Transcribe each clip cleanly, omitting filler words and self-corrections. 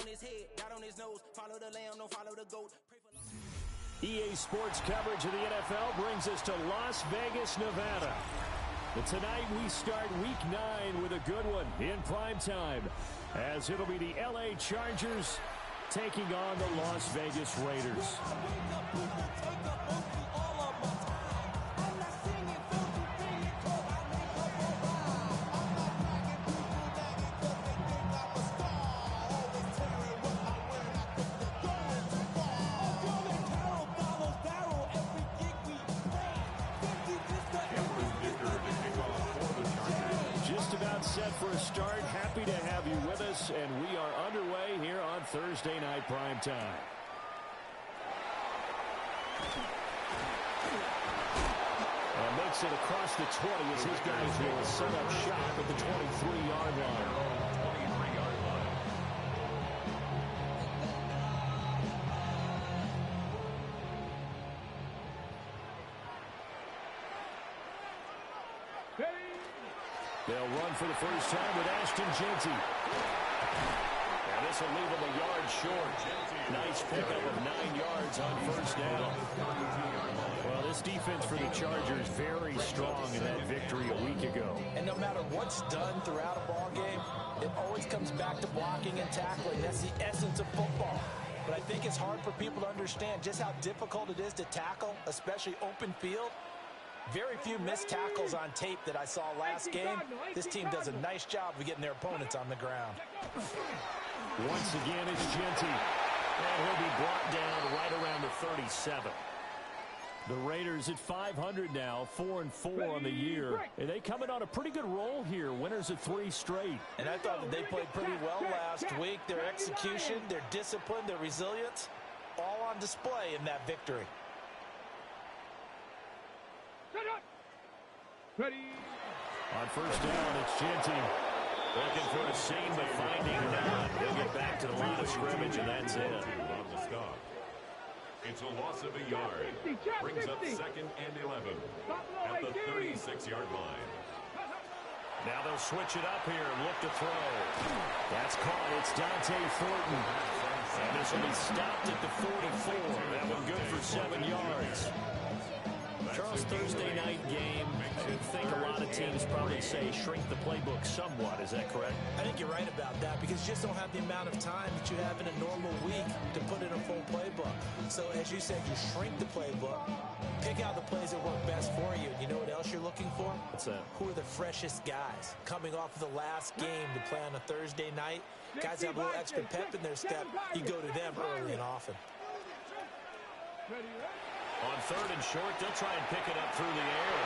on his head, dot on his nose. Follow the lamb, don't follow the goat. EA Sports coverage of the NFL brings us to Las Vegas, Nevada. But tonight we start Week 9 with a good one in prime time, as it'll be the LA Chargers taking on the Las Vegas Raiders. Set for a start. Happy to have you with us, and we are underway here on Thursday Night Prime Time. And makes it across the 20 as his guys will set up shop at the 23-yard line. They'll run for the first time with Ashton Jeanty. And this will leave him a yard short. Nice pickup of 9 yards on first down. Well, this defense for the Chargers very strong in that victory a week ago. And no matter what's done throughout a ball game, it always comes back to blocking and tackling. That's the essence of football. But I think it's hard for people to understand just how difficult it is to tackle, especially open field. Very few missed tackles on tape that I saw last game. This team does a nice job of getting their opponents on the ground. Once again, it's Jeanty. And he'll be brought down right around the 37. The Raiders at 500 now, 4-4 on the year. And they coming on a pretty good roll here, winners of 3 straight. And I thought that they played pretty well last week. Their execution, their discipline, their resilience, all on display in that victory. Ready. On first down, it's Jeanty. Looking for a seam, but finding none. He'll get back to the line of scrimmage, and that's it. On the stop. It's a loss of a yard. Brings up 2nd and 11 at the 36-yard line. Now they'll switch it up here and look to throw. That's caught. It's Dante Thornton. And this will be stopped at the 44. That one good for 7 yards. Charles, Thursday night game, I think a lot of teams probably say shrink the playbook somewhat. Is that correct? I think you're right about that because you just don't have the amount of time that you have in a normal week to put in a full playbook. So as you said, you shrink the playbook, pick out the plays that work best for you. You know what else you're looking for? What's that? Who are the freshest guys coming off of the last game to play on a Thursday night? Guys have a little extra pep in their step. You go to them early and often. On 3rd and short, they'll try and pick it up through the air.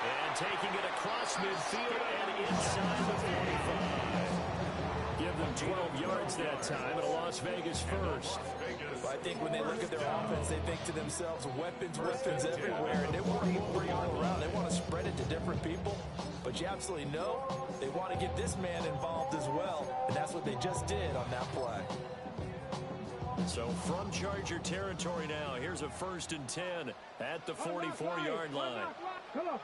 And taking it across midfield and inside the 45. Give them 12 yards that time, and a Las Vegas first. Well, I think when they look at their offense, they think to themselves, weapons everywhere, and they want to move the ball around. They want to spread it to different people. But you absolutely know they want to get this man involved as well, and that's what they just did on that play. So from Charger territory now, here's a 1st and 10 at the 44-yard line. Come on.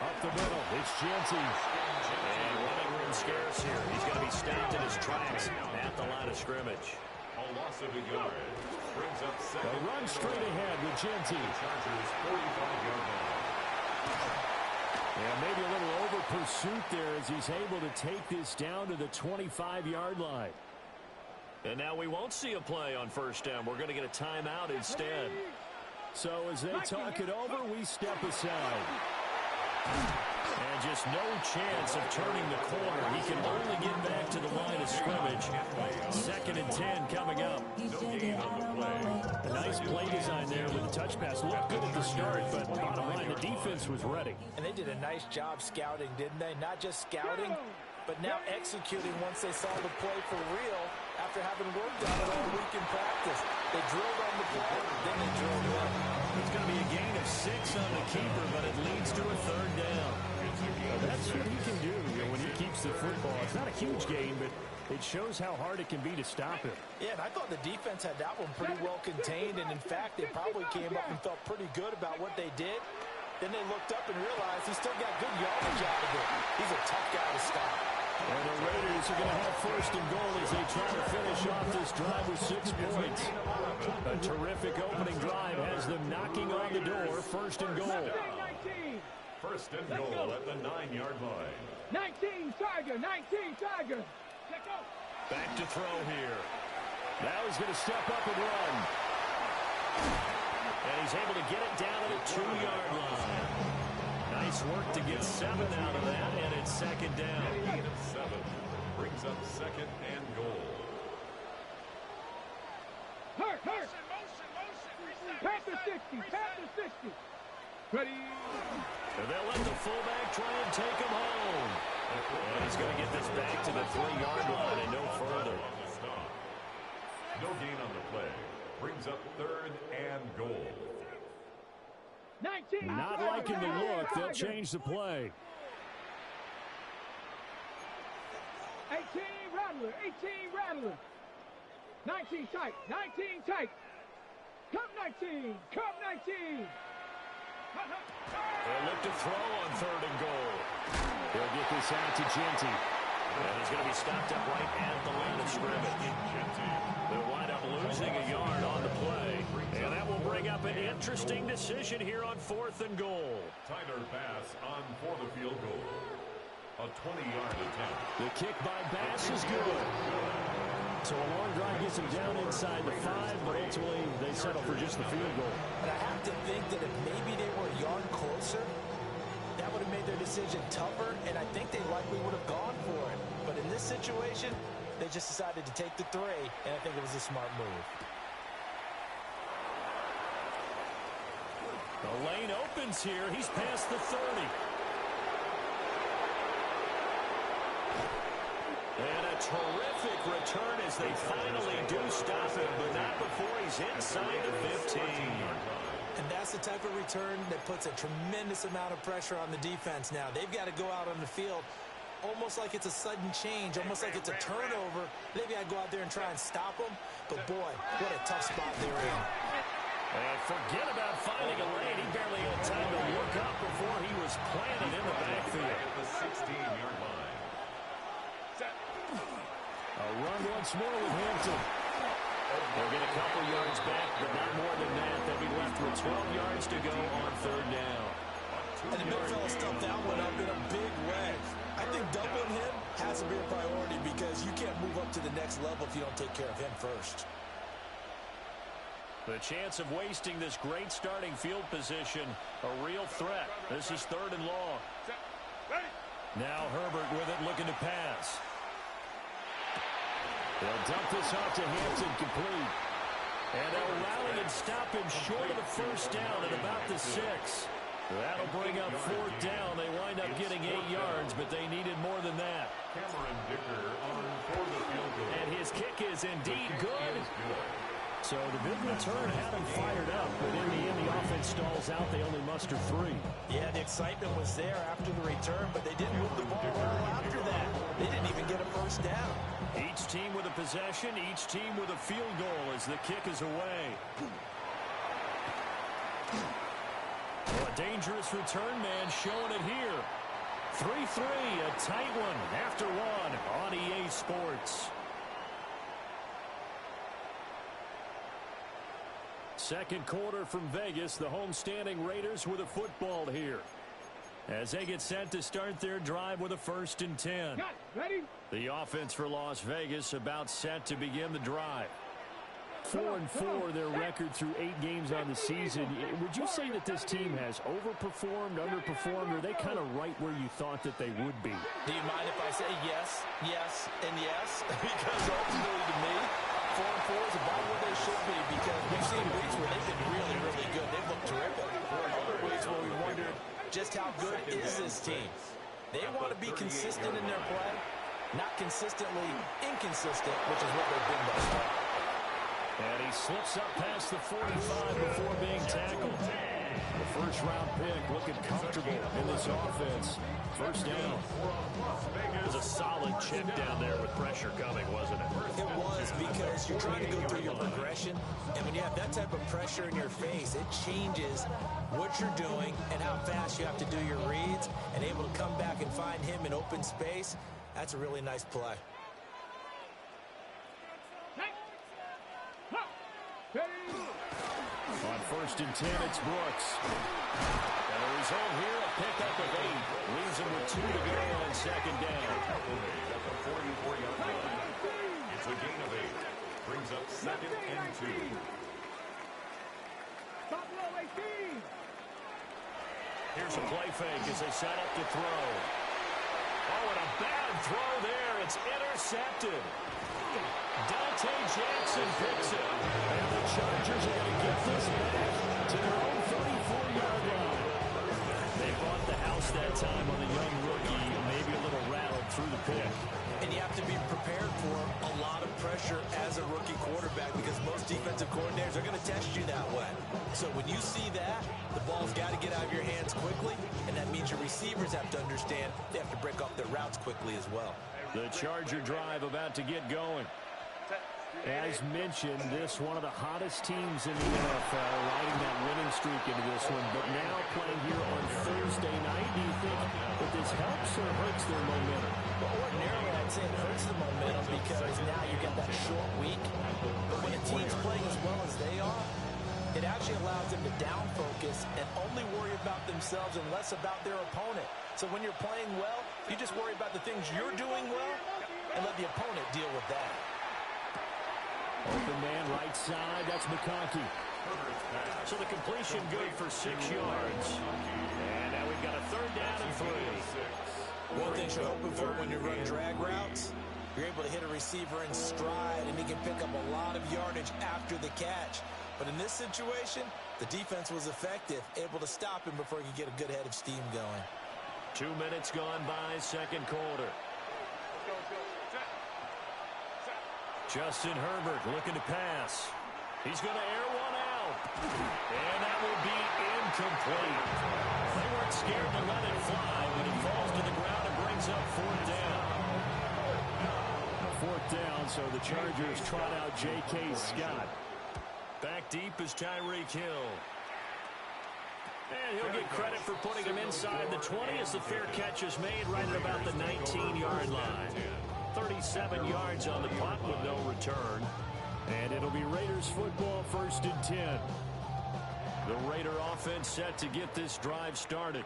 Up the middle, it's Jeanty. And running room scarce here. He's going to be stopped in his tracks at the line of scrimmage. A loss of a yard. Brings up 2nd. They run straight ahead with Jeanty. Chargers 45-yard line. And maybe a little over pursuit there as he's able to take this down to the 25-yard line. And now we won't see a play on first down. We're going to get a timeout instead. So as they talk it over, we step aside. And just no chance of turning the corner. He can only get back to the line of scrimmage. 2nd and 10 coming up. No gain on the play. A nice play design there with the touch pass. Looked good at the start, but bottom line, the defense was ready. And they did a nice job scouting, didn't they? Not just scouting, but now executing once they saw the play for real after having worked on it all week in practice. They drilled on the play, then they drilled in. It's going to be a gain of 6 on the keeper, but it leads to a 3rd down. That's what he can do when he keeps the football. It's not a huge gain, but it shows how hard it can be to stop him. Yeah, and I thought the defense had that one pretty well contained, and in fact, they probably came up and felt pretty good about what they did. Then they looked up and realized he still got good yardage out of it. He's a tough guy to stop. And the Raiders are going to have first and goal as they try to finish off this drive with 6 points. A terrific opening drive has them knocking on the door. First and goal. First and goal at the 9-yard line. 19 Tiger, 19 Tiger. Back to throw here. Now he's going to step up and run. And he's able to get it down to the 2-yard line. Nice work to get 7 out of that, and it's second down. Gain of 7 brings up second and goal. Hurt. Past the 60, past the 60. Ready. And they'll let the fullback try and take him home. And he's going to get this back to the 3-yard line and no further. No gain on the play. Brings up third and goal. 19. Not liking the look. They'll change the play. 18 Rattler, 18 Rattler. 19 tight, 19 tight. Come 19, come 19. They'll look to throw on third and goal. They'll get this out to Genty. And he's going to be stopped up right at the line of scrimmage. They'll wind up losing a yard on the play. And that will bring up an interesting decision here on 4th and goal. Tyler Bass on for the field goal. A 20-yard attempt. The kick by Bass is good. So a long drive gets them down inside the 5, but ultimately they settle for just the field goal. But I have to think that if maybe they were a yard closer, that would have made their decision tougher, and I think they likely would have gone for it. But in this situation, they just decided to take the 3, and I think it was a smart move. The lane opens here. He's past the 30. And a terrific return as they finally do stop him, but not before he's inside the 15. And that's the type of return that puts a tremendous amount of pressure on the defense now. They've got to go out on the field almost like it's a sudden change, almost like it's a turnover. Maybe I go out there and try and stop them, but boy, what a tough spot they're in. And forget about finding a lane. He barely had time to look up before he was planted in the backfield. At the 16-yard line. A run once more with Hampton. They'll get a couple yards back, but not more than that. They'll be left with 12 yards to go on third down. And the big fella stuffed that one up in a big way. I think doubling him has to be a priority because you can't move up to the next level if you don't take care of him first. The chance of wasting this great starting field position, a real threat. This is third and long. Now Herbert with it, looking to pass. They'll dump this off to Hampton, complete. And they'll rally and stop him short of the first down at about the 6. That'll bring up fourth down. They wind up getting 8 yards, but they needed more than that. Cameron Dicker on for the field goal. And his kick is indeed good. So the big return had him fired up, but in the end, the offense stalls out. They only muster 3. Yeah, the excitement was there after the return, but they didn't move the ball well after that. They didn't even get a first down. Each team with a possession, each team with a field goal as the kick is away. Well, a dangerous return man showing it here. 3-3, a tight one after one on EA Sports. Second quarter from Vegas, the homestanding Raiders with a football here, as they get set to start their drive with a 1st and 10. Ready? The offense for Las Vegas about set to begin the drive. 4-4 their record through 8 games on the season. Would you say that this team has overperformed, underperformed, or are they kind of right where you thought that they would be? Do you mind if I say yes, yes, and yes? Because ultimately to me, 4-4 is about where they should be because we've seen weeks where they've been really, really good. They've looked terrific. Other weeks where we wondered just how good is this team. They want to be consistent in their play, not consistently inconsistent, which is what they've been thus far. And he slips up past the 45 before being tackled. The first-round pick looking comfortable in this offense. First down. It was a solid chip down there with pressure coming, wasn't it? It was because you're trying to go through your progression, and when you have that type of pressure in your face, it changes what you're doing and how fast you have to do your reads, and able to come back and find him in open space. That's a really nice play. On 1st and 10, it's Brooks. And the result here, a pickup of 8. Leaves him with 2 to go on 2nd down. At the 44-yard line. It's a gain of 8. Brings up 2nd and 2. Here's a play fake as they set up to throw. Oh, and a bad throw there. It's intercepted. Dante Jackson picks it. And the Chargers are going to get this back to their own 34-yard line. They bought the house that time on the young rookie, maybe a little rattled through the pick. And you have to be prepared for a lot of pressure as a rookie quarterback because most defensive coordinators are going to test you that way. So when you see that, the ball's got to get out of your hands quickly, and that means your receivers have to understand they have to break off their routes quickly as well. The Charger drive about to get going. As mentioned, this one of the hottest teams in the NFL, riding that winning streak into this one, but now playing here on Thursday night. Do you think that this helps or hurts their momentum? Well, ordinarily, I'd say it hurts the momentum because now you get that short week. But when a team's playing as well as they are, it actually allows them to down focus and only worry about themselves and less about their opponent. So when you're playing well, you just worry about the things you're doing well and let the opponent deal with that. Open man right side, that's McConkey. So the completion good for 6 yards. And now we've got a 3rd down and 3. One thing you're hoping for when you run drag routes, you're able to hit a receiver in stride and he can pick up a lot of yardage after the catch. But in this situation, the defense was effective, able to stop him before he could get a good head of steam going. 2 minutes gone by, 2nd quarter. Justin Herbert looking to pass. He's going to air one out. And that will be incomplete. They weren't scared to let it fly, but it falls to the ground and brings up 4th down. 4th down, so the Chargers trot out J.K. Scott. Back deep is Tyreek Hill. And he'll get credit for putting him inside the 20 as the fair catch is made right at about the 19-yard line. 37 yards on the punt with no return. And it'll be Raiders football, 1st and 10. The Raider offense set to get this drive started.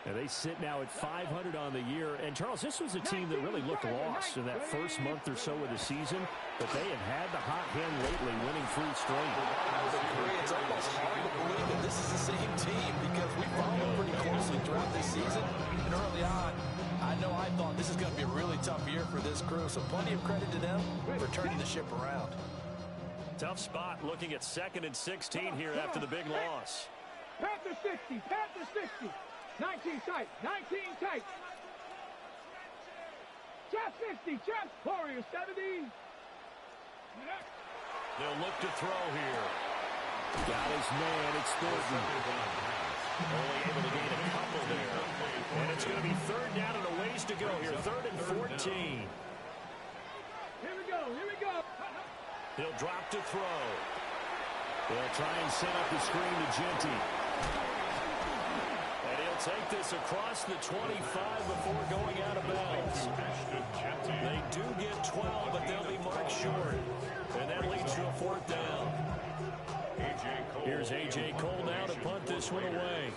And they sit now at 500 on the year. And, Charles, this was a team that really looked lost in that first month or so of the season. But they have had the hot hand lately, winning 3 straight. It's almost hard to believe that this is the same team because we followed them pretty closely throughout this season. And early on, I know I thought this is going to be a really tough year for this crew. So plenty of credit to them for turning the ship around. Tough spot looking at 2nd and 16 here after the big loss. Panther 60, Panther 60. 19 tight, 19 tight. Chest 60, chest. Warriors 70. They'll look to throw here. Got his man, it's Thornton. Only able to gain a couple there. And it's going to be 3rd down and a ways to go here. 3rd and 14. Here we go, here we go. He'll drop to throw. They'll try and set up the screen to Genty. And he'll take this across the 25 before going out of bounds. They do get 12, but they'll be marked short. And that leads to a 4th down. Here's A.J. Cole now to punt this one away.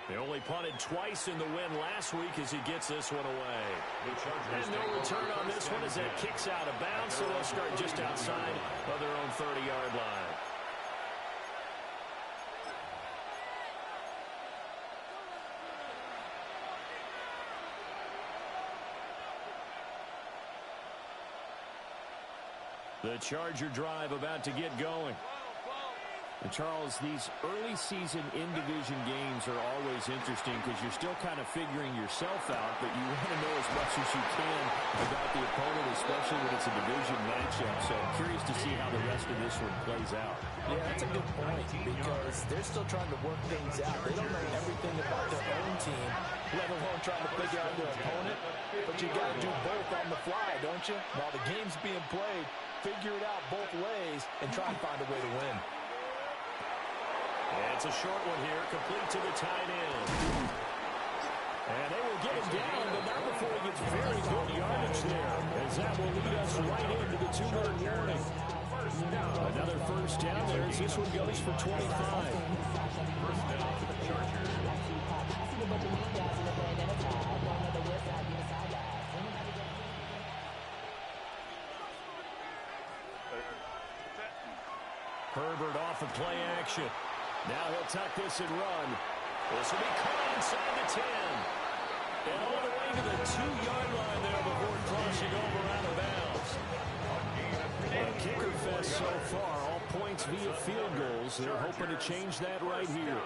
They only punted twice in the win last week as he gets this one away. And no return on this one as that kicks out of bounds, so they'll start just outside of their own 30-yard line. The Charger drive about to get going. And Charles, these early season in-division games are always interesting because you're still kind of figuring yourself out, but you want to know as much as you can about the opponent, especially when it's a division matchup. So I'm curious to see how the rest of this one plays out. Yeah, that's a good point because they're still trying to work things out. They don't know everything about their own team, let alone trying to figure out their opponent. But you got to do both on the fly, don't you? While the game's being played, figure it out both ways and try and find a way to win. And it's a short one here, complete to the tight end. And they will get him down, but not before he gets very good yardage there, as that will lead us right into the 2-minute warning. Another first down there as this one goes for 25. First down to the Chargers. Herbert off of play action. Now he'll tuck this and run. This will be caught inside the 10. And all the way to the 2-yard line there before crossing over out of bounds. A kicker fest so far. All points via field goals. They're hoping to change that right here.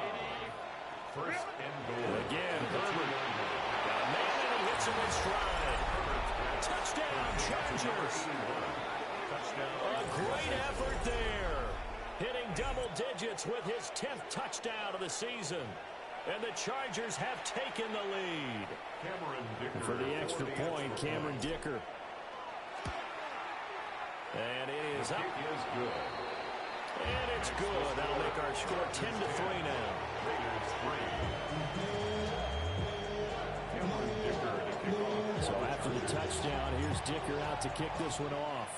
First and goal. Again, Herbert. Got a man and he hits him in stride. Touchdown, Chargers. A great effort there. Hitting double digits with his 10th touchdown of the season. And the Chargers have taken the lead. Cameron Dicker. For the extra point, Cameron Dicker. And it is up. Kick is good. And it's good. That'll make our score 10-3 now. Raiders 3. Cameron Dicker to kick off. So after the touchdown, here's Dicker out to kick this one off.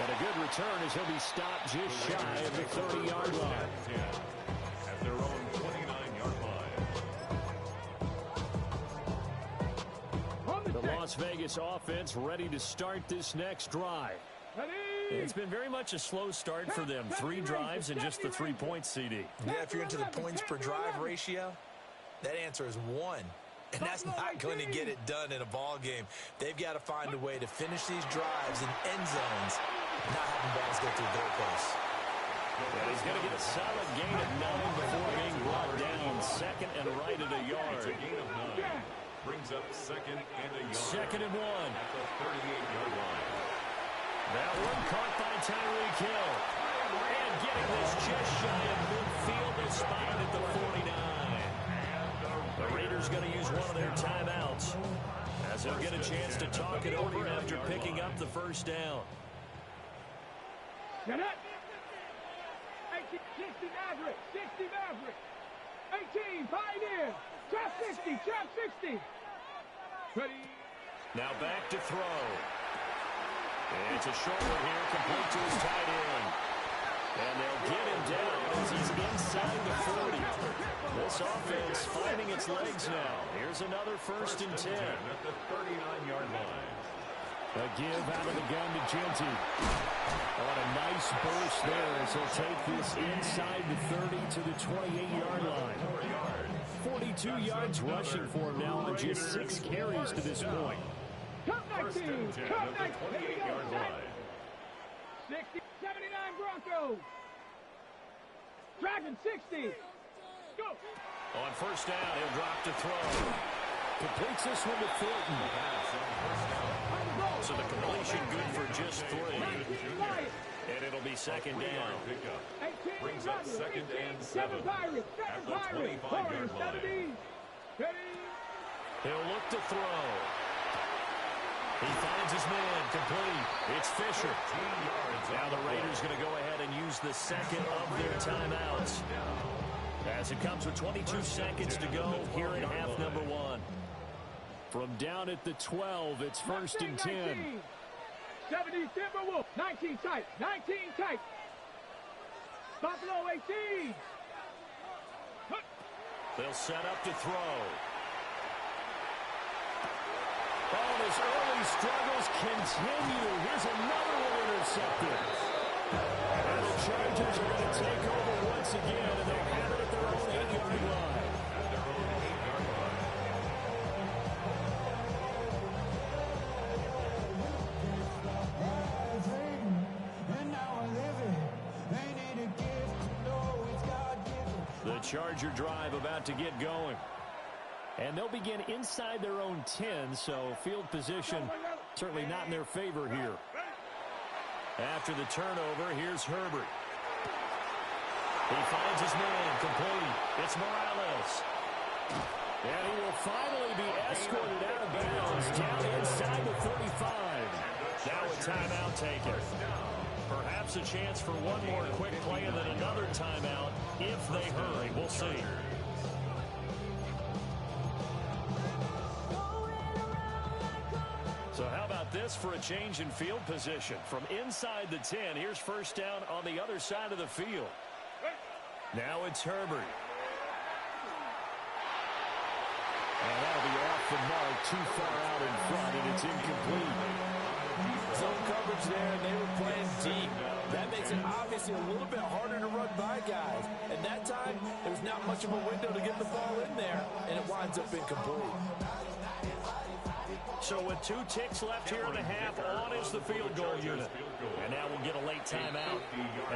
And a good return as he'll be stopped just shy of the 30-yard line. At their own 29-yard line. The Las Vegas offense ready to start this next drive. It's been very much a slow start for them. 3 drives and just the 3 points, CD. Yeah, if you're into the points per drive ratio, that answer is 1. And that's not going to get it done in a ball game. They've got to find a way to finish these drives in end zones, not having balls go through goalposts. And he's going to get a solid gain of 9 before being brought down. Second and right at a It's yard. a gain of 9. Brings up second and a yard. Second and 1. At the 38-yard line. That one caught by Tyreek Hill. And getting this just shy of midfield, they spotted at the 49. The Raiders going to use one of their timeouts as they'll get a chance to talk it over after picking up the first down. Get it. 60 Maverick. 60 Maverick. 18 Pioneer. Trap 60. Trap 60. Ready. Now back to throw. And it's a short one here, complete to his tight end. And they'll get him down as he's inside the 40. This offense finding its legs now. Here's another first and 10. At the 39-yard line. A give out of the gun to Genty. On a nice burst there as he'll take this inside the 30 to the 28-yard line. 42 yards rushing for him now on just 6 carries to this point. Cup 19. Cup 19. At the 28-yard line. 60. 79 Broncos. Dragon 60. Go. On first down, he'll drop to throw. Completes this one to Thornton. So the completion good for just 3. And it'll be second down. Brings up second and 7. Pirates. At the 25-yard line. He'll look to throw. He finds his man, complete. It's Fisher. Now the Raiders going to go ahead and use the second of their timeouts. As it comes with 22 seconds to go here in half number 1. From down at the 12, it's first and 10. 70 Timberwolves. 19 tight. 19 tight. Buffalo 18. They'll set up to throw. Oh, his early struggles continue. Here's another one intercepted. And the Chargers are going to take over once again, and they'll have it at their own 8-yard line. The Charger drive about to get going. And they'll begin inside their own 10, so field position certainly not in their favor here. After the turnover, here's Herbert. He finds his man, complete. It's Morales. And he will finally be escorted out of bounds down inside the 35. Now a timeout taken. Perhaps a chance for one more quick play and then another timeout if they hurry. We'll see. So how about this for a change in field position? From inside the 10, here's first down on the other side of the field. Now it's Herbert. And that'll be off the mark, too far out in front, and it's incomplete. Zone coverage there, and they were playing deep. That makes it obviously a little bit harder to run by guys. At that time, there's not much of a window to get the ball in there, and it winds up incomplete. So with 2 ticks left here in the half, on is the field goal unit. And now we'll get a late timeout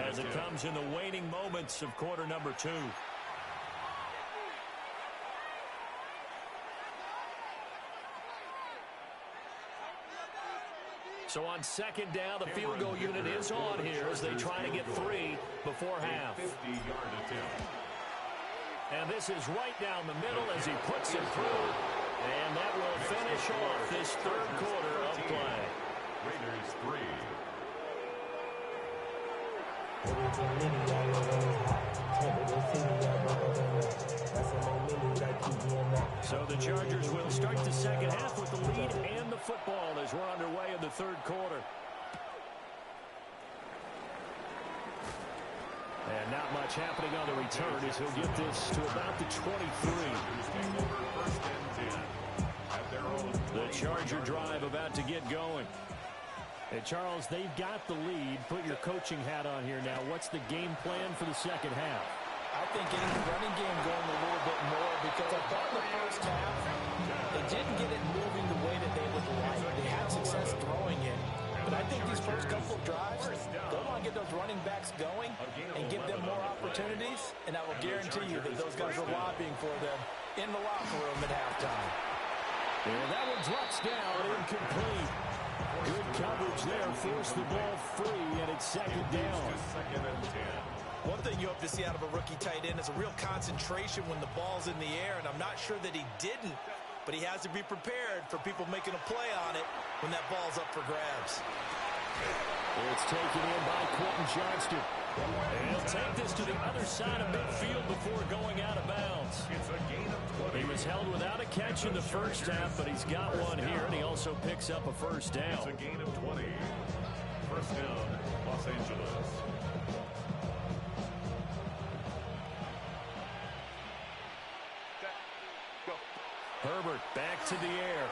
as it comes in the waning moments of quarter number 2. So on second down, the field goal unit is on here as they try to get 3 before half. And this is right down the middle as he puts it through. And that will finish off this third quarter of play. Raiders 3. So the Chargers will start the second half with the lead and the football as we're underway in the third quarter. And not much happening on the return as he'll get this to about the 23. The Charger drive about to get going. Hey, Charles, they've got the lead. Put your coaching hat on here now. What's the game plan for the second half? I think getting the running game going a little bit more because I thought in the first half they didn't get it moving the way that they would like. They had success throwing it. But I think these first couple of drives, go on, get those running backs going and give them more opportunities, and I will guarantee you that those guys are lobbying for them in the locker room at halftime. And that one drops down, incomplete. Good coverage there, forced the ball free, and it's second down. One thing you hope to see out of a rookie tight end is a real concentration when the ball's in the air, and I'm not sure that he didn't, but he has to be prepared for people making a play on it when that ball's up for grabs. It's taken in by Quentin Johnston. And he'll take this to the other side of midfield before going out of bounds. It's a gain of 20. He was held without a catch in the first half, but he's got one here, and he also picks up a first down. It's a gain of 20. First down, Los Angeles. Herbert back to the air.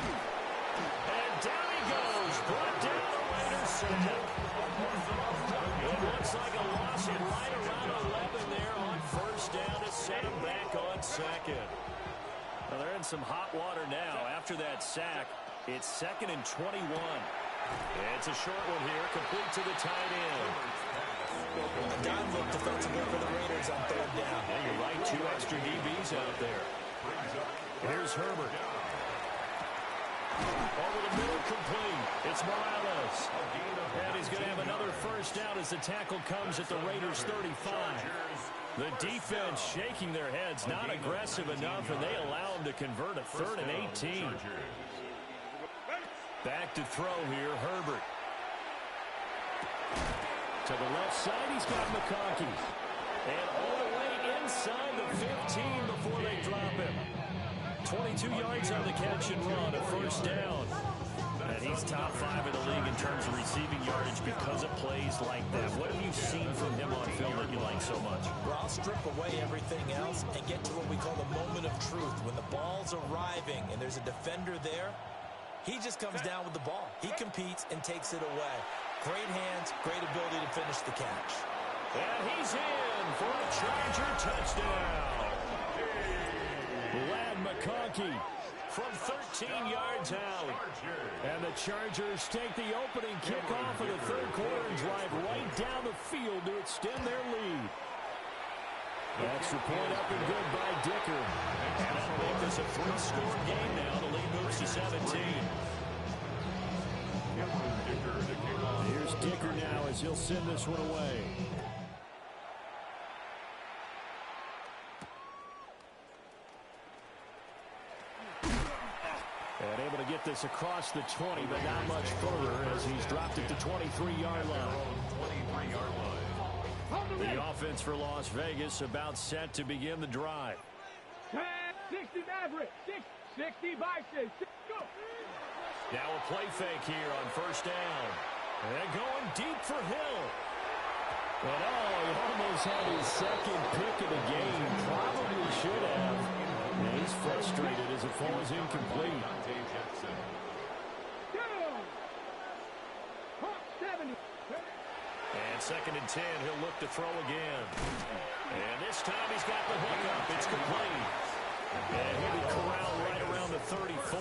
And down he goes. Brought down the Raiders center. It looks like a loss at right around 11 there on first down to set him back on second. Well, they're in some hot water now. After that sack, it's 2nd and 21. It's a short one here, complete to the tight end. A dime look defensively for the Raiders on third down. Yeah, you're right, 2 extra DBs out there. Here's Herbert. Over the middle, complete. It's Morales. And he's going to have another first down as the tackle comes at the Raiders' 35. The defense shaking their heads, not aggressive enough, and they allow him to convert a 3rd and 18. Back to throw here, Herbert. To the left side, he's got McConkey. And all the way inside the 15 before they drop him. 22 yards on the catch and run, a first down. And he's top 5 in the league in terms of receiving yardage because of plays like that. What have you seen from him on film that you like so much? Well, I'll strip away everything else and get to what we call the moment of truth. When the ball's arriving and there's a defender there, he just comes down with the ball. He competes and takes it away. Great hands, great ability to finish the catch. And he's in for a Charger touchdown. Ladd McConkey from 13 yards out. And the Chargers take the opening kickoff of the third quarter and drive right down the field to extend their lead. Extra point up and good by Dicker. And that'll make this a 3-score game now. The lead moves to 17. Here's Dicker now as he'll send this one away. And able to get get this across the 20, but not much further as he's dropped it to 23-yard line. 23-yard line. The offense for Las Vegas about set to begin the drive. 60 Maverick, 60 Bison, go. Now a play fake here on first down. And going deep for Hill. But he almost had his second pick of the game. Probably should have. And he's frustrated as it falls incomplete. And 2nd and 10, he'll look to throw again. And this time he's got the hook up. It's complete. And he'll be corralled right around the 34.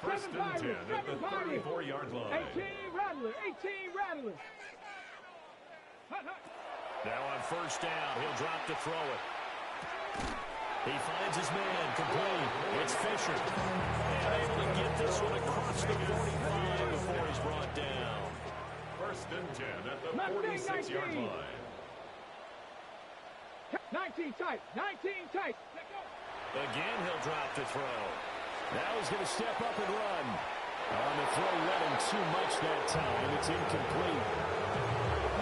First and 10 at the 34-yard line. 18 Rattler, 18 Rattler. Now on first down, he'll drop to throw it. He finds his man, complete. It's Fisher. And able to get this one across the 45 before he's brought down. First and 10 at the 46-yard line. 19 tight, 19 tight. Again, he'll drop to throw. Now he's going to step up and run. On the throw, read him too much that time. It's incomplete.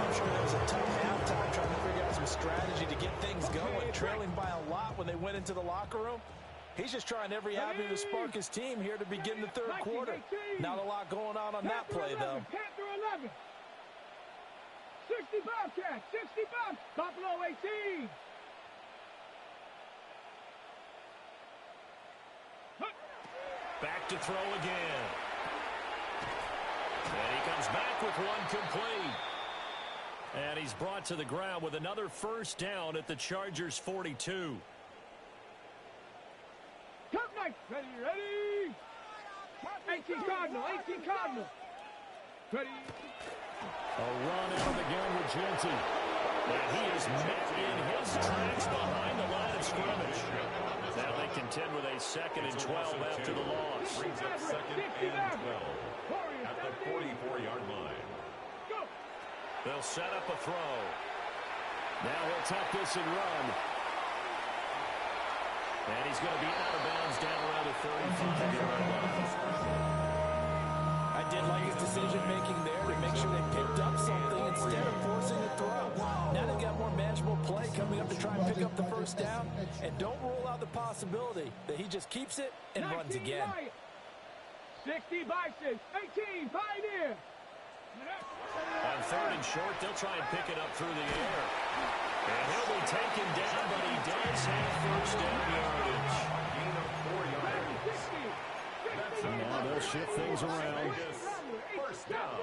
I'm sure that was a tough halftime trying to figure out some strategy to get things going. Trailing by a lot when they went into the locker room. He's just trying every avenue to spark his team here to begin the third quarter. Not a lot going on that play, though. Panther 11. 60 Bobcats, 60 Bobcats. Buffalo 18. Back to throw again. And he comes back with one complete. And he's brought to the ground with another first down at the Chargers' 42. Come Knight, ready. 18 Cardinal, 18 Cardinal. Ready. A run out of the gun with Genty. And he is met in his tracks behind the line of scrimmage. Now they contend with a 2nd and 12 after the loss. Brings up 2nd and 12 at the 44-yard line. They'll set up a throw. Now he'll tuck this and run. And he's going to be out of bounds down around the 35-yard line. I did like his decision-making there to make sure they picked up something instead of forcing a throw. Now they've got more manageable play coming up to try and pick up the first down. And don't rule out the possibility that he just keeps it and runs again. 60 Bison, 18 Pioneer. On 3rd and short, they'll try and pick it up through the air. And he'll be taken down, but he does have first down yardage. Gain of 4 yards. And now they'll shift things around. First down.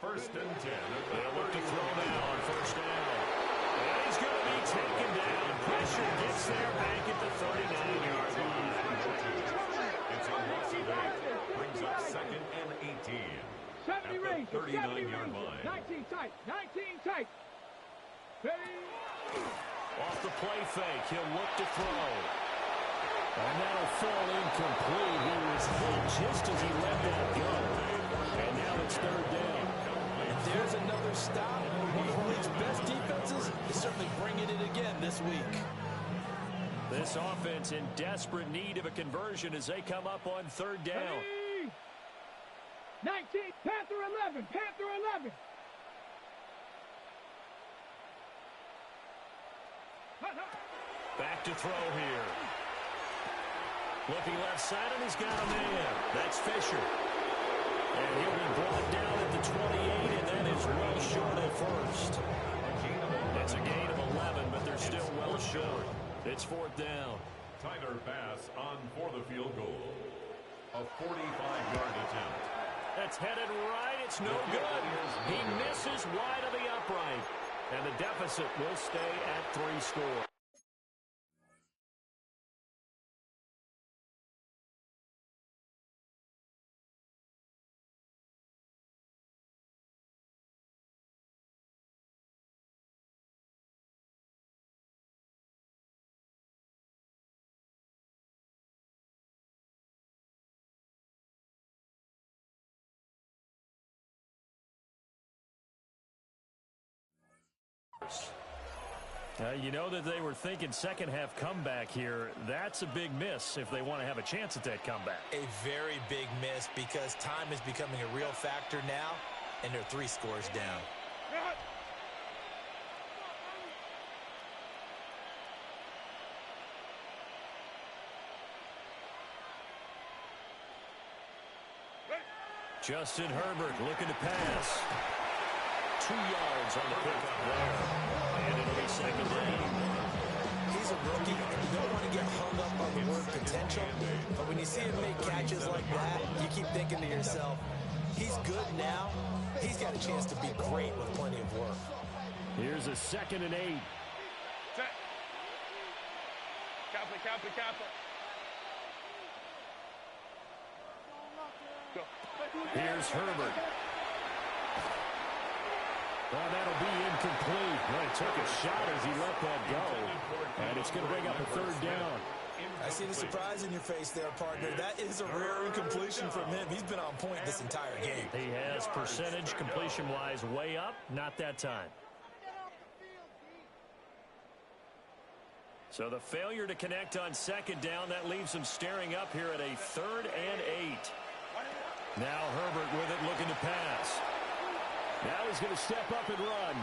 First and 10. They'll look to throw now on first down. And he's going to be taken down. Pressure gets there back at the 39-yard line. It's a loss of 8. Brings up 2nd and 18. 70 range, 39-yard line. 19 tight, 19 tight. Off the play fake, he'll look to throw. And that'll fall incomplete. He was hit just as he let that go. And now it's 3rd down. And there's another stop. One of the league's best defenses is certainly bringing it again this week. This offense in desperate need of a conversion as they come up on 3rd down. 19, Panther 11, Panther 11. Back to throw here. Looking left side, and he's got a man. That's Fisher. And he'll be brought down at the 28, and that is well short at first. It's a gain of 11, but they're still well short. It's 4th down. Tyler Bass on for the field goal. A 45-yard attempt. That's headed right. It's no good. He misses wide of the upright. And the deficit will stay at 3 scores. You know that they were thinking second half comeback here. That's a big miss if they want to have a chance at that comeback. A very big miss because time is becoming a real factor now, and they're 3 scores down. Justin Herbert looking to pass. 2 yards on the pickup there. And it'll be second down. He's a rookie. You don't want to get hung up on the word potential. But when you see him make catches like that, you keep thinking to yourself, he's good now. He's got a chance to be great with plenty of work. Here's a 2nd and 8. Set. Kappa. Go. Here's Herbert. Well, that'll be incomplete. Well, he took a shot as he let that go. And it's going to bring up a 3rd down. I see the surprise in your face there, partner. That is a rare incompletion from him. He's been on point this entire game. He has percentage completion-wise way up. Not that time. So the failure to connect on 2nd down, that leaves him staring up here at a 3rd and 8. Now Herbert with it, looking to pass. Now he's going to step up and run.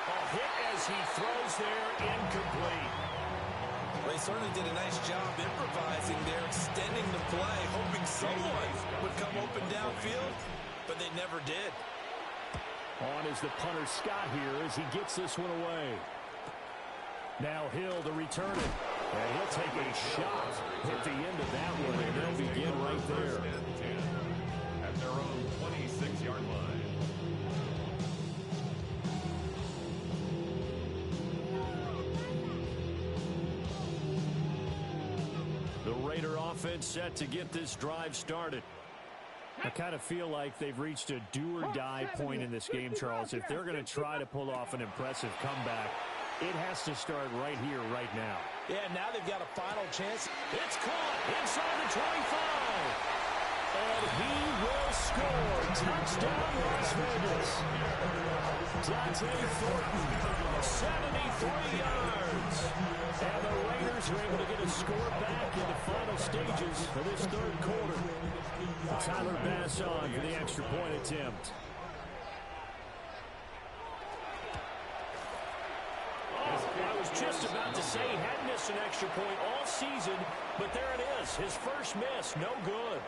A hit as he throws there, incomplete. Well, he certainly did a nice job improvising there, extending the play, hoping someone would come open downfield, but they never did. On is the punter Scott here as he gets this one away. Now Hill to return it. And he'll take a shot at the end of that one, and they'll begin right there. At their own 26-yard line. The Raider offense set to get this drive started. I kind of feel like they've reached a do-or-die point in this game, Charles. If they're going to try to pull off an impressive comeback, it has to start right here, right now. Yeah, now they've got a final chance. It's caught inside the 25. And he will score. Touchdown, Las Vegas. Dante Thornton, 73 yards. And the Raiders are able to get a score back in the final stages of this 3rd quarter. Tyler Bass on for the extra point attempt. I was just about to say he hadn't missed an extra point all season, but there it is. His first miss, no good.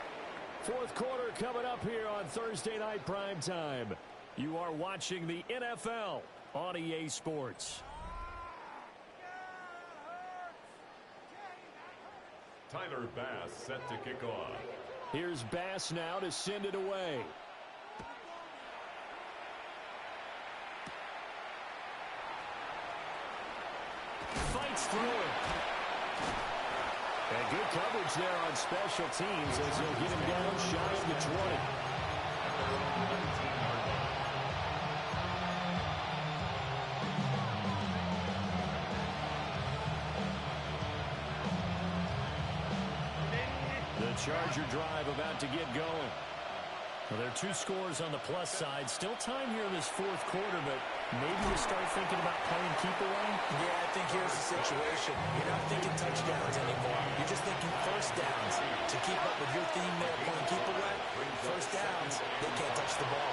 4th quarter coming up here on Thursday Night Primetime. You are watching the NFL on EA Sports. Tyler Bass set to kick off. Here's Bass now to send it away. Fights through it. And good coverage there on special teams as he'll get him down shy of the 20. The Charger drive about to get going. Well, there are 2 scores on the plus side. Still time here in this 4th quarter, but maybe you start thinking about playing keep away? Yeah, I think here's the situation. You're not thinking touchdowns anymore. You're just thinking first downs. To keep up with your theme there, playing keep away, first downs, they can't touch the ball.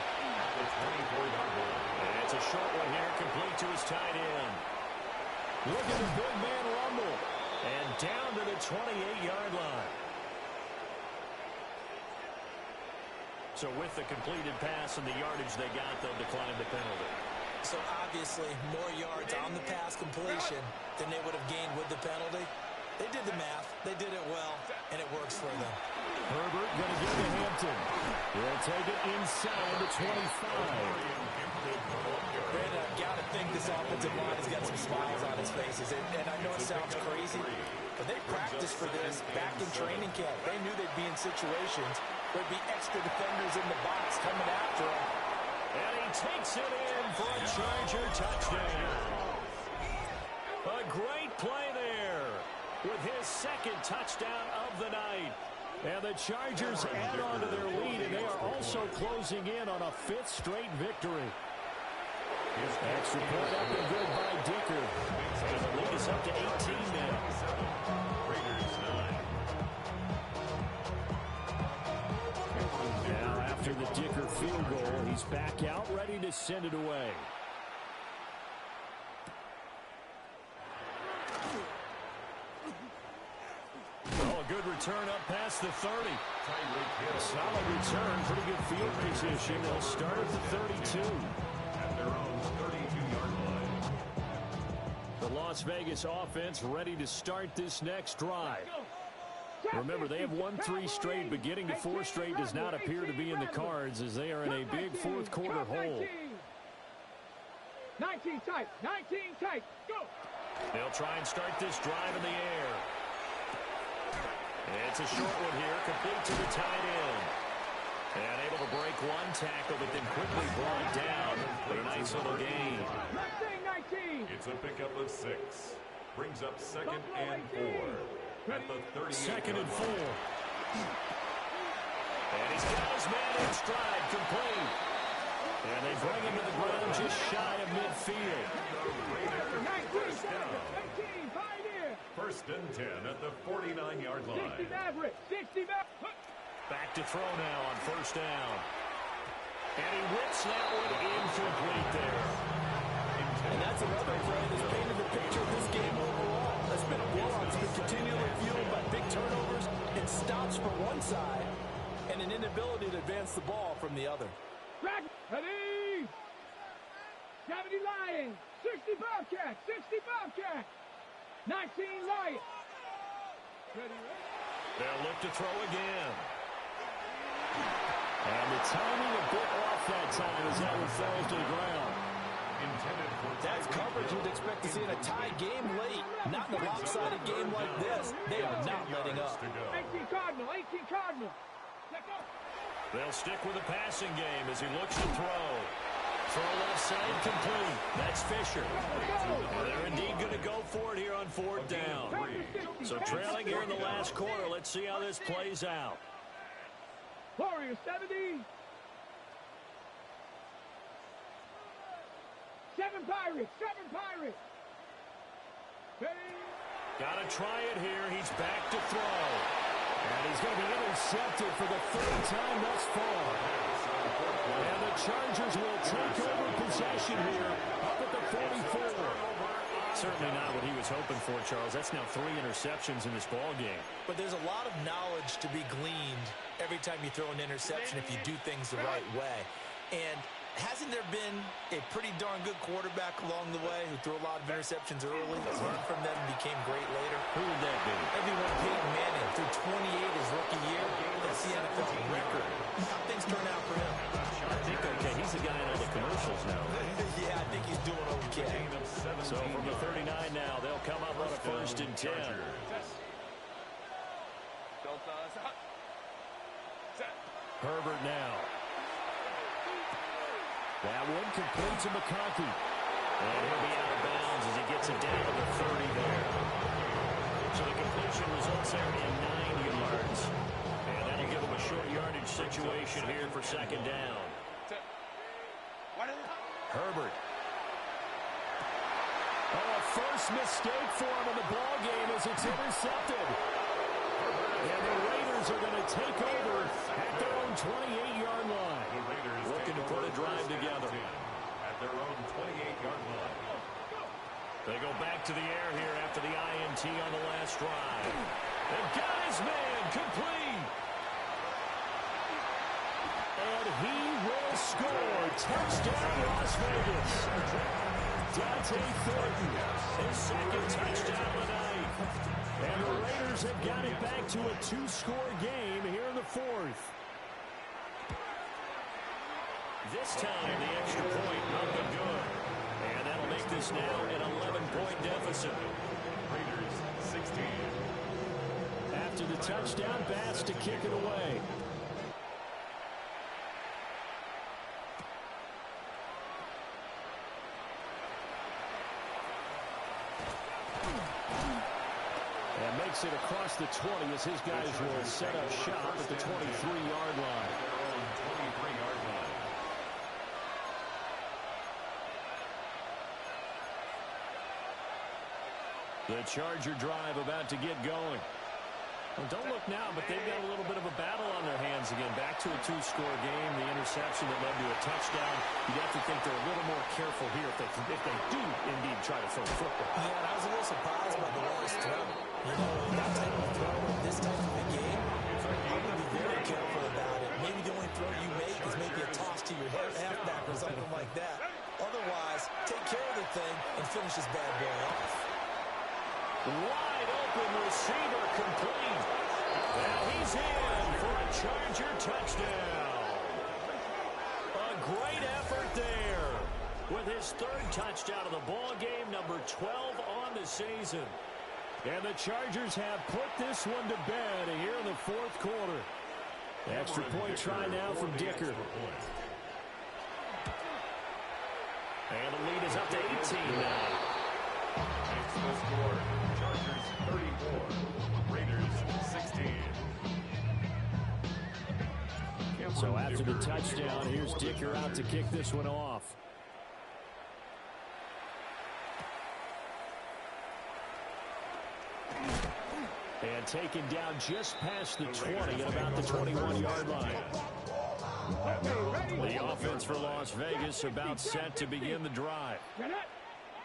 And it's a short one here, complete to his tight end. Look at the big man rumble. And down to the 28-yard line. So with the completed pass and the yardage they got, they'll decline the penalty. So obviously more yards on the pass completion than they would have gained with the penalty. They did the math. They did it well, and it works for them. Herbert going to give to Hampton. He'll take it inside the 25. Brandon, I've got to think this offensive line has got some smiles on his faces. And I know it sounds crazy, but they practiced for this back in training camp. They knew they'd be in situations where there'd be extra defenders in the box coming after him. And he takes it in for a Charger touchdown. A great play there with his 2nd touchdown of the night. And the Chargers add on to their lead, and they are also closing in on a 5th straight victory. Extra point up and good by Dicker. And the lead is up to 18 now. Raiders 9. Now after the Dicker field goal, he's back out ready to send it away. Oh, a good return up past the 30. Solid return, pretty good field position. They'll start at the 32. At their own 32-yard line. The Las Vegas offense ready to start this next drive. Remember, they have won 3 straight, but getting to 4 straight does not appear to be in the cards as they are in a big fourth quarter hole. 19 tight, 19 tight, go! They'll try and start this drive in the air. It's a short one here, complete to the tight end. And able to break one tackle, but then quickly brought down for a nice little gain. 19. It's a pickup of 6. Brings up 2nd and 4. At the 38. 2nd and 4. And he's got his man in stride, complete. And they bring him to the ground just shy of midfield. 19, Pioneer. 1st and 10 at the 49-yard line. 60 Maverick, 60 Maverick. Back to throw now on 1st down. And he whips that one incomplete there. And that's another play that's painted the picture of this game overall. It's been a blowout. It's been continually fueled by big turnovers and stops from one side and an inability to advance the ball from the other. Ready? 70 Lions, 60 Bobcats, 60 Bobcats, 19 Lions. Ready? They'll look to throw again. And the timing a bit off that time as that one falls to the ground. That's coverage you'd expect to see in a tie game late. Not in a lopsided game like this. They are not letting up. 18 Cardinal, 18 Cardinal. Let go. They'll stick with the passing game as he looks to throw. Throw left side complete. That's Fisher. And they're indeed going to go for it here on 4th down. So trailing here in the last quarter. Let's see how this plays out. Warriors 70. 7 Pirates, 7 Pirates. Ready? Got to try it here. He's back to throw. And he's going to be intercepted for the 3rd time thus far. And the Chargers will take over possession here up at the 44. Certainly not what he was hoping for, Charles. That's now 3 interceptions in this ball game. But there's a lot of knowledge to be gleaned every time you throw an interception if you do things the right way. And hasn't there been a pretty darn good quarterback along the way who threw a lot of interceptions early, learned from them, and became great later? Who would that be? Everyone, Peyton Manning, threw 28 his rookie year. That's the NFL record. How things turn out for him? I think, okay, he's the guy in all the commercials now. Yeah, I think he's doing okay. So from the 39 now, they'll come up on a 1st and 10. Herbert now. That one complete to McConkey. And he'll be out of bounds as he gets it down to the 30 there. So the completion results there in 9 yards. And that'll give him a short yardage situation here for 2nd down. Herbert. Oh, a first mistake for him in the ball game as it's intercepted. And the Raiders are going to take over at their own 28-yard line. The Raiders looking to put a drive together. At their own 28-yard line. They go back to the air here after the INT on the last drive. They've got his man complete. And he will score. Touchdown, Las Vegas. Dante Thornton, his 2nd touchdown of the night. And the Raiders have got it back to a 2-score game here in the 4th. This time, the extra point not been good. And that'll make this now an 11-point deficit. Raiders 16. After the touchdown, Bass to kick it away. And makes it across the 20 as his guys will set up shop at the 23-yard line. The Charger drive about to get going. Well, don't look now, but they've got a little bit of a battle on their hands again. Back to a two-score game. The interception that led to a touchdown. You'd have to think they're a little more careful here if they do indeed try to throw the football. Yeah, and I was a little surprised by the last throw. You know, that type of throw in this type of a game, I'm going to be very careful about it. Maybe the only throw you make is maybe a toss to your halfback or something like that. Otherwise, take care of the thing and finish this bad boy off. Wide open receiver complete. And he's in for a Charger touchdown. A great effort there with his third touchdown of the ball game, number 12 on the season. And the Chargers have put this one to bed here in the fourth quarter. Extra point try now from Dicker. And the lead is up to 18 now. It's the score. Chargers 34, Raiders 16. So after the touchdown, here's Dicker out to kick this one off. And taken down just past the 20 at about the 21-yard line. The offense for Las Vegas about set to begin the drive.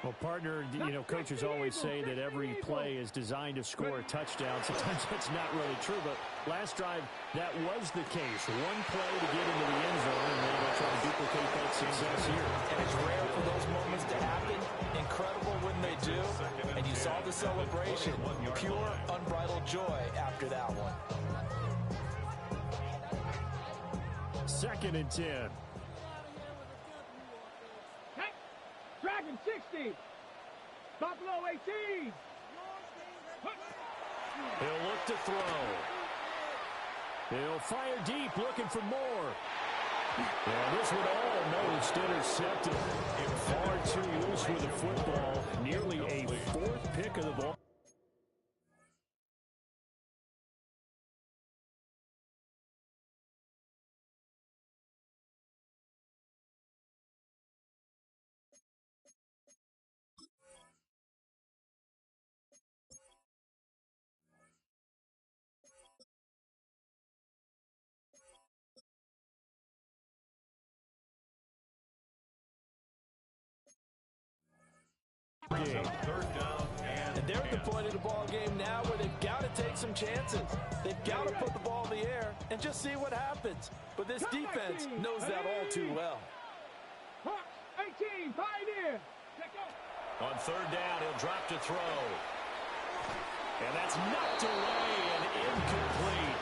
Well, partner, you know, coaches always say that every play is designed to score a touchdown. Sometimes that's not really true, but last drive, that was the case. One play to get into the end zone, and then they'll try to duplicate that success here. And it's rare for those moments to happen. Incredible when they do. And you saw the celebration. Pure, unbridled joy after that one. 2nd and 10. Dragon 60. Buffalo 18. He'll look to throw. He'll fire deep, looking for more. And this one almost intercepted. Far too loose with the football. Nearly a 4th pick of the ball. And they're at the point of the ball game now where they've got to take some chances. They've got to put the ball in the air and just see what happens. But this defense knows that all too well. 18, Pioneer. On 3rd down, he'll drop to throw. And that's knocked away and incomplete.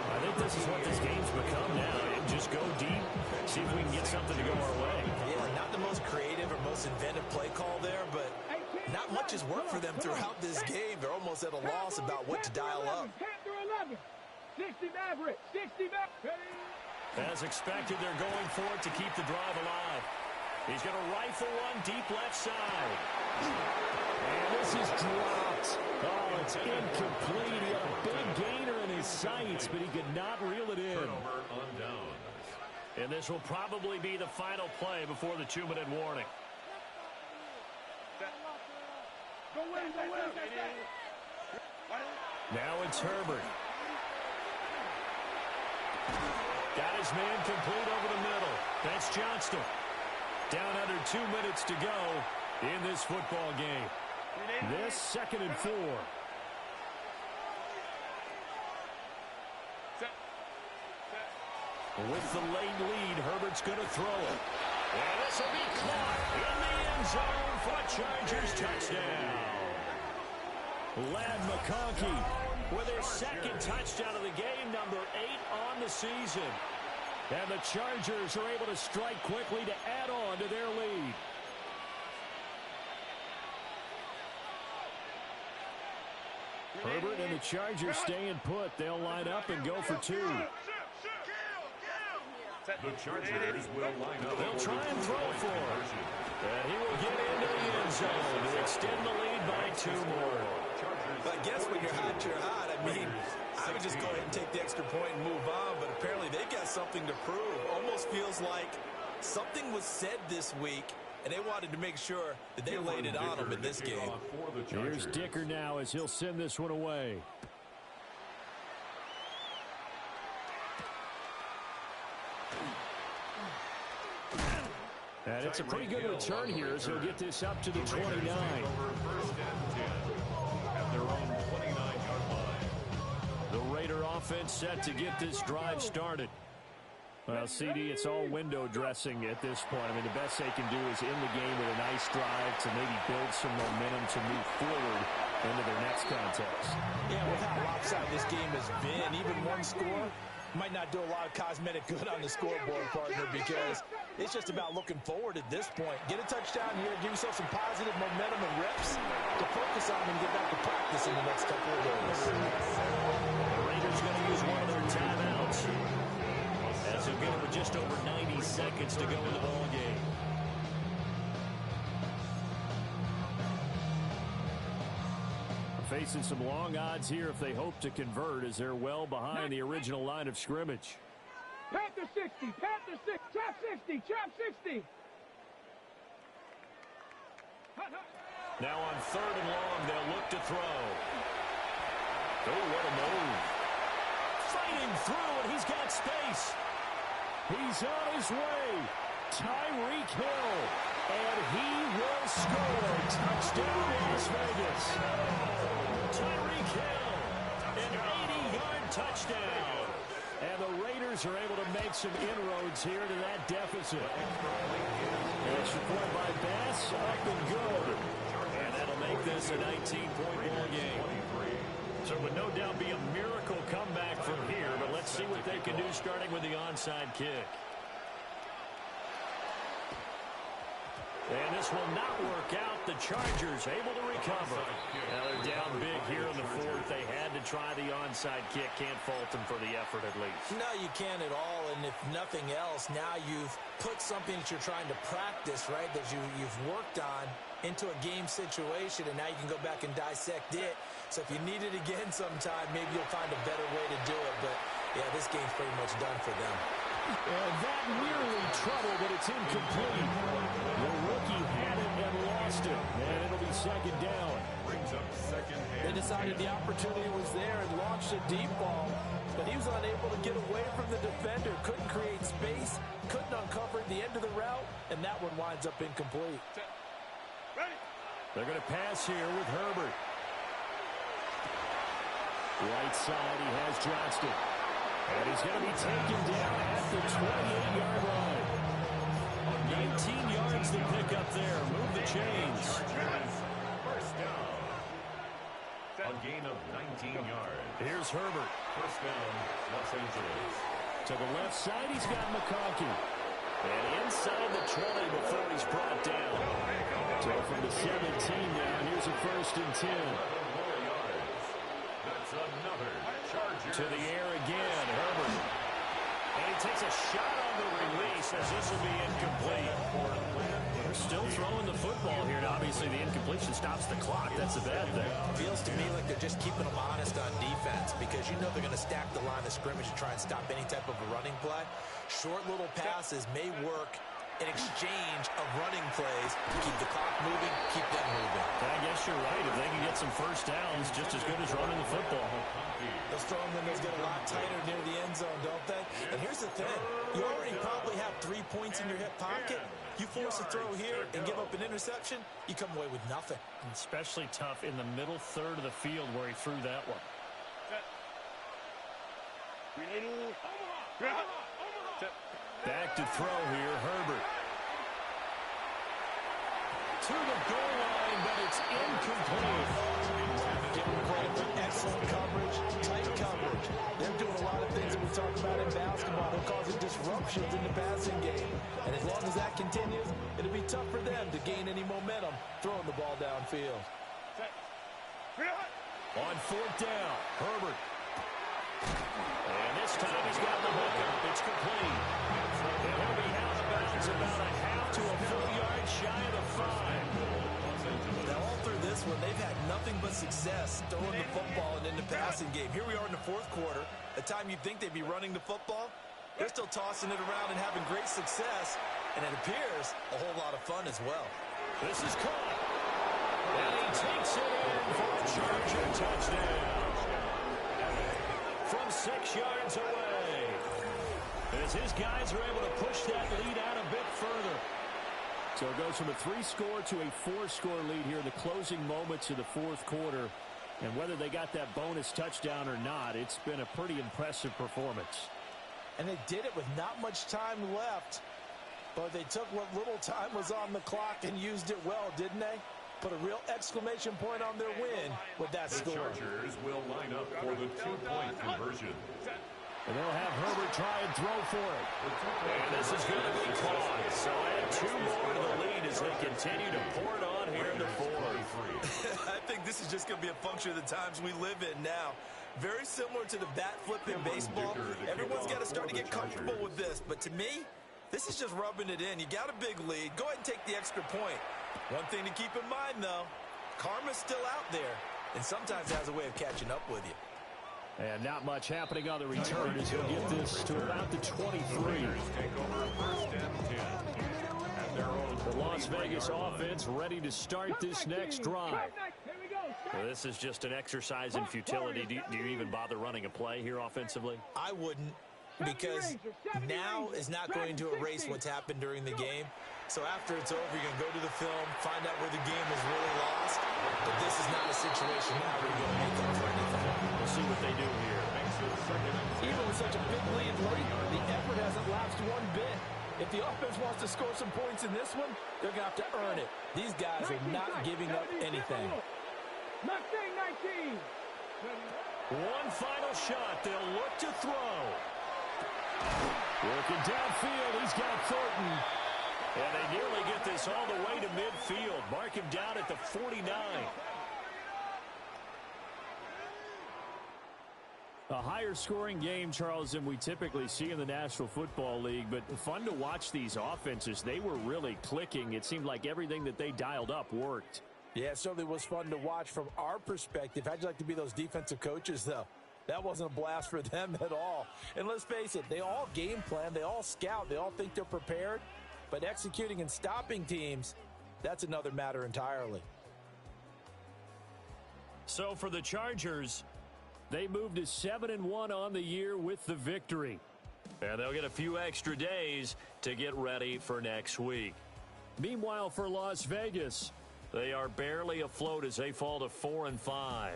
I think this is what this game's become now. Just go deep, see if we can get something to go our way. Yeah, not the most creative or most inventive play call there, but not much has worked for them throughout this game. They're almost at a loss about what to dial up. 60 Maverick, 60 Maverick. As expected, they're going for it to keep the drive alive. He's going to rifle one deep left side. And this is dropped. Oh, it's incomplete. He had a big gainer in his sights, but he could not reel it in. Turnover on downs. And this will probably be the final play before the 2-minute warning. Go in, go in. Now it's Herbert. Got his man complete over the middle. That's Johnston. Down under 2 minutes to go in this football game. This 2nd and 4. With the late lead, Herbert's going to throw it. And this will be caught in the end zone for a Chargers touchdown. Ladd McConkey with his 2nd touchdown of the game, number 8 on the season. And the Chargers are able to strike quickly to add on to their lead. Herbert and the Chargers staying put. They'll line up and go for 2. The Chargers will line up. They'll try and throw for him. And he will get into the end zone to extend the lead by 2 more. But I guess when you're hot, you're hot. I mean, I would just go ahead and take the extra point and move on, but apparently they've got something to prove. Almost feels like something was said this week and they wanted to make sure that they laid it on them in this game. Here's Dicker now as he'll send this one away. And it's a pretty good return here as he'll get this up to the 29. First and 10 at their own 29-yard line. The Raider offense set to get this drive started. Well, CD, it's all window dressing at this point. I mean, the best they can do is in the game with a nice drive to maybe build some momentum to move forward into their next contest. Yeah, with how lopsided this game has been, even one score might not do a lot of cosmetic good on the scoreboard, partner, because it's just about looking forward at this point. Get a touchdown here, give yourself some positive momentum and reps to focus on and get back to practice in the next couple of days. The Raiders going to use one of their timeouts as they'll get it with just over 90 seconds to go in the ball game. Facing some long odds here if they hope to convert as they're well behind the original line of scrimmage. Panther 60, Panther 6, trap 60, trap 60. Now on 3rd and long, they'll look to throw. Oh, what a move. Fighting through, and he's got space. He's on his way. Tyreek Hill. And he will score. Touchdown, Las Vegas. Tyreek Hill. An 80-yard touchdown. And the Raiders are able to make some inroads here to that deficit. Extra point by Bass. Up and good. And that'll make this a 19-point ball game. So it would no doubt be a miracle comeback from here, but let's see what they can do starting with the onside kick. And this will not work out. The Chargers able to recover. Now they're down big here in the 4th. They had to try the onside kick. Can't fault them for the effort at least. No, you can't at all. And if nothing else, now you've put something that you're trying to practice, right, that you've worked on into a game situation, and now you can go back and dissect it. So if you need it again sometime, maybe you'll find a better way to do it. But, yeah, this game's pretty much done for them. And that nearly trouble, but it's incomplete. The rookie had it and lost it. And it'll be 2nd down. Brings up second hand. They decided the opportunity was there and launched a deep ball, but he was unable to get away from the defender, couldn't create space, couldn't uncover the end of the route, and that one winds up incomplete. They're going to pass here with Herbert. Right side, he has Johnston. And he's going to be taken down at the 28-yard line. 19 yards to pick up there. Move the chains. First down. A gain of 19 yards. Here's Herbert. First down, Los Angeles. To the left side, he's got McConkey. And inside the 20 before he's brought down. So from the 17 down, here's a 1st and 10. More yards. That's another Charger. To the air again, Herbert. And he takes a shot on the release as this will be incomplete. They're still throwing the football here. Now, obviously, the incompletion stops the clock. That's a bad thing. Feels to me like they're just keeping them honest on defense because you know they're going to stack the line of scrimmage and try and stop any type of a running play. Short little passes may work in exchange of running plays to keep the clock moving, keep them moving. I guess you're right. If they can get some first downs, just as good as running the football. Those throwing windows get a lot tighter near the end zone, don't they? And here's the thing. You already probably have 3 points in your hip pocket. You force a throw here and give up an interception, you come away with nothing. Especially tough in the middle third of the field where he threw that one. Back to throw here, Herbert. To the goal line, but it's incomplete. Give them credit for excellent coverage, tight coverage. They're doing a lot of things that we talk about in basketball. They're causing disruptions in the passing game. And as long as that continues, it'll be tough for them to gain any momentum throwing the ball downfield. On 4th down, Herbert. And this time he's got the hookup. It's complete. And he'll be out of bounds about a half to a full yard shy of the 5. Now, all through this one, they've had nothing but success throwing the football and in the passing game. Here we are in the 4th quarter. The time you'd think they'd be running the football, They're still tossing it around and having great success, and it appears a whole lot of fun as well. This is caught. And he takes it in for a Charger touchdown. From 6 yards away. As his guys are able to push that lead out a bit further. So it goes from a 3-score to a 4-score lead here in the closing moments of the fourth quarter. And whether they got that bonus touchdown or not, it's been a pretty impressive performance. And they did it with not much time left. But they took what little time was on the clock and used it well, didn't they? Put a real exclamation point on their win with that score. The Chargers will line up for the 2-point conversion. And they'll have Herbert try and throw for it. And this is going to be caught. So add 2 more to the lead as they continue to pour it on here in the fourth. I think this is just going to be a function of the times we live in now. Very similar to the bat flip in baseball. Everyone's got to start to get comfortable with this. But to me, this is just rubbing it in. You got a big lead. Go ahead and take the extra point. One thing to keep in mind, though, karma's still out there. And sometimes it has a way of catching up with you. And not much happening on the return as he'll get this to about the 23. The Las Vegas offense ready to start this next drive. Well, this is just an exercise in futility. Do you even bother running a play here offensively? I wouldn't, because now is not going to erase what's happened during the game. So after it's over, you're going to go to the film, find out where the game was really lost. But this is not a situation now where you're going to make up for anything. We'll see what they do here. Even with such a big lead late, the effort hasn't lapsed one bit. If the offense wants to score some points in this one, they're going to have to earn it. These guys are not giving up anything. Mustang 19. One final shot. They'll look to throw. Working downfield. He's got Thornton. And they nearly get this all the way to midfield. Mark him down at the 49. A higher scoring game, Charles, than we typically see in the National Football League, but fun to watch these offenses. They were really clicking. It seemed like everything that they dialed up worked. Yeah, it certainly was fun to watch from our perspective. How'd you like to be those defensive coaches, though? That wasn't a blast for them at all. And let's face it, they all game plan, they all scout, they all think they're prepared, but executing and stopping teams, that's another matter entirely. So for the Chargers, they moved to 7-1 on the year with the victory. And they'll get a few extra days to get ready for next week. Meanwhile, for Las Vegas, they are barely afloat as they fall to 4-5.